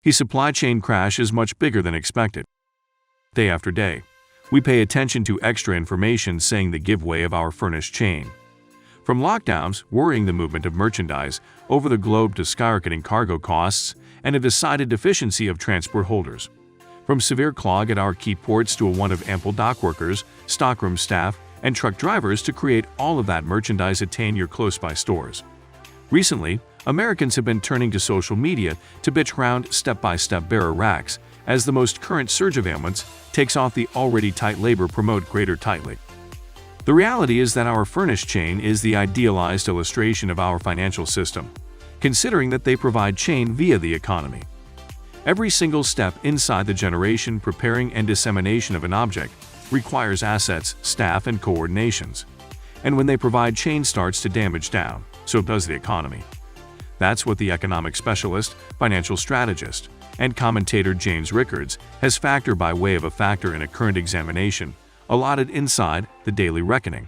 The supply chain crash is much bigger than expected. Day after day, we pay attention to extra information saying the giveaway of our furnished chain. From lockdowns worrying the movement of merchandise over the globe to skyrocketing cargo costs and a decided deficiency of transport holders. From severe clog at our key ports to a want of ample dock workers, stockroom staff, and truck drivers to create all of that merchandise attain your close-by stores. Recently, Americans have been turning to social media to bitch around step-by-step bearer racks as the most current surge of ailments takes off the already tight labor promote greater tightly. The reality is that our furnished chain is the idealized illustration of our financial system, considering that they provide chain via the economy. Every single step inside the generation, preparing, and dissemination of an object requires assets, staff, and coordinations. And when they provide, chain starts to damage down, so does the economy. That's what the economic specialist, financial strategist, and commentator James Rickards has factored by way of a factor in a current examination, allotted inside the daily reckoning.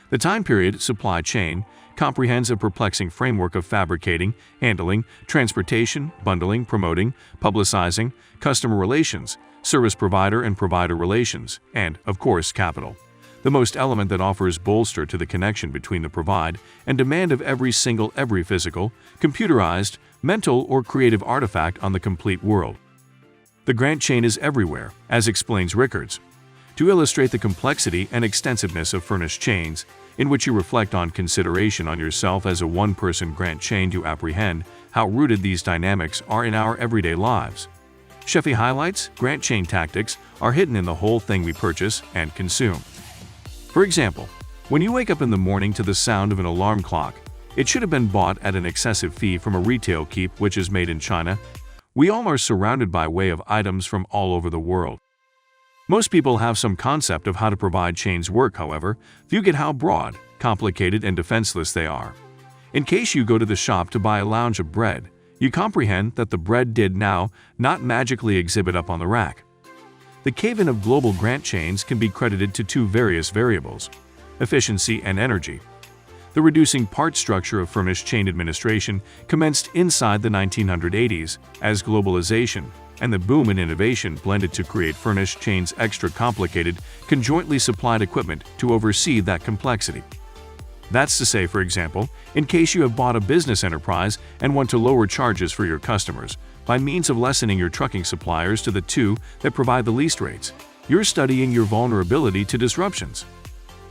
The time period supply chain comprehends a perplexing framework of fabricating, handling, transportation, bundling, promoting, publicizing, customer relations, service provider and provider relations, and, of course, capital. The most element that offers bolster to the connection between the provide and demand of every physical, computerized, mental, or creative artifact on the complete world. The grant chain is everywhere, as explains Rickards. To illustrate the complexity and extensiveness of furnished chains, in which you reflect on consideration on yourself as a one-person grant chain to apprehend how rooted these dynamics are in our everyday lives. Sheffy highlights, grant chain tactics are hidden in the whole thing we purchase and consume. For example, when you wake up in the morning to the sound of an alarm clock, it should have been bought at an excessive fee from a retail keep which is made in China. We all are surrounded by way of items from all over the world. Most people have some concept of how to provide chains work, however, few get how broad, complicated, and defenseless they are. In case you go to the shop to buy a lounge of bread, you comprehend that the bread did now not magically exhibit up on the rack. The cave-in of global grant chains can be credited to two various variables: efficiency and energy. The reducing part structure of furnished chain administration commenced inside the 1980s as globalization and the boom in innovation blended to create furnished chains extra complicated, conjointly supplied equipment to oversee that complexity. That's to say, for example, in case you have bought a business enterprise and want to lower charges for your customers by means of lessening your trucking suppliers to the two that provide the least rates, you're studying your vulnerability to disruptions.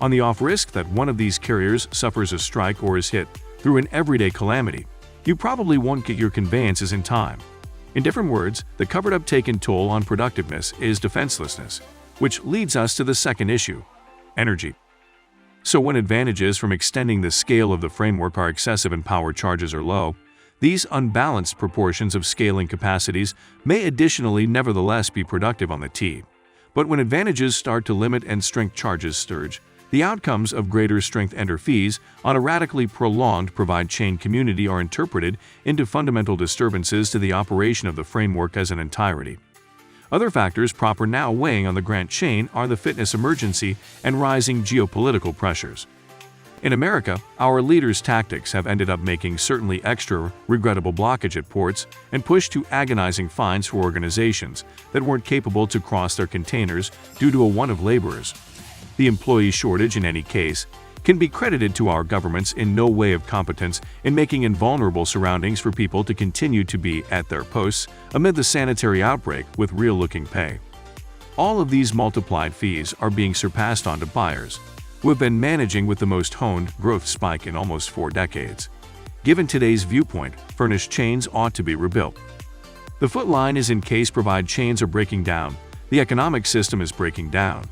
On the off risk that one of these carriers suffers a strike or is hit through an everyday calamity, you probably won't get your conveyances in time. In different words, the covered-up taken toll on productiveness is defenselessness, which leads us to the second issue: energy. So when advantages from extending the scale of the framework are excessive and power charges are low, these unbalanced proportions of scaling capacities may additionally nevertheless be productive on the T. But when advantages start to limit and strength charges surge, the outcomes of greater strength enter fees on a radically prolonged provide chain community are interpreted into fundamental disturbances to the operation of the framework as an entirety. Other factors proper now weighing on the grant chain are the fitness emergency and rising geopolitical pressures. In America, our leaders' tactics have ended up making certainly extra regrettable blockage at ports and push to agonizing fines for organizations that weren't capable to cross their containers due to a want of laborers. The employee shortage, in any case, can be credited to our governments in no way of competence in making invulnerable surroundings for people to continue to be at their posts amid the sanitary outbreak with real-looking pay. All of these multiplied fees are being surpassed onto buyers, who have been managing with the most honed growth spike in almost 4 decades. Given today's viewpoint, furnished chains ought to be rebuilt. The foot line is in case provide chains are breaking down, the economic system is breaking down.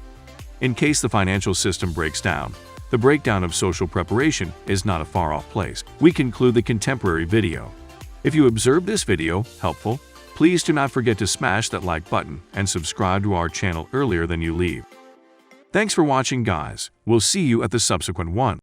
In case the financial system breaks down, the breakdown of social preparation is not a far-off place. We conclude the contemporary video. If you observed this video helpful, please do not forget to smash that like button and subscribe to our channel earlier than you leave. Thanks for watching, guys. We'll see you at the subsequent one.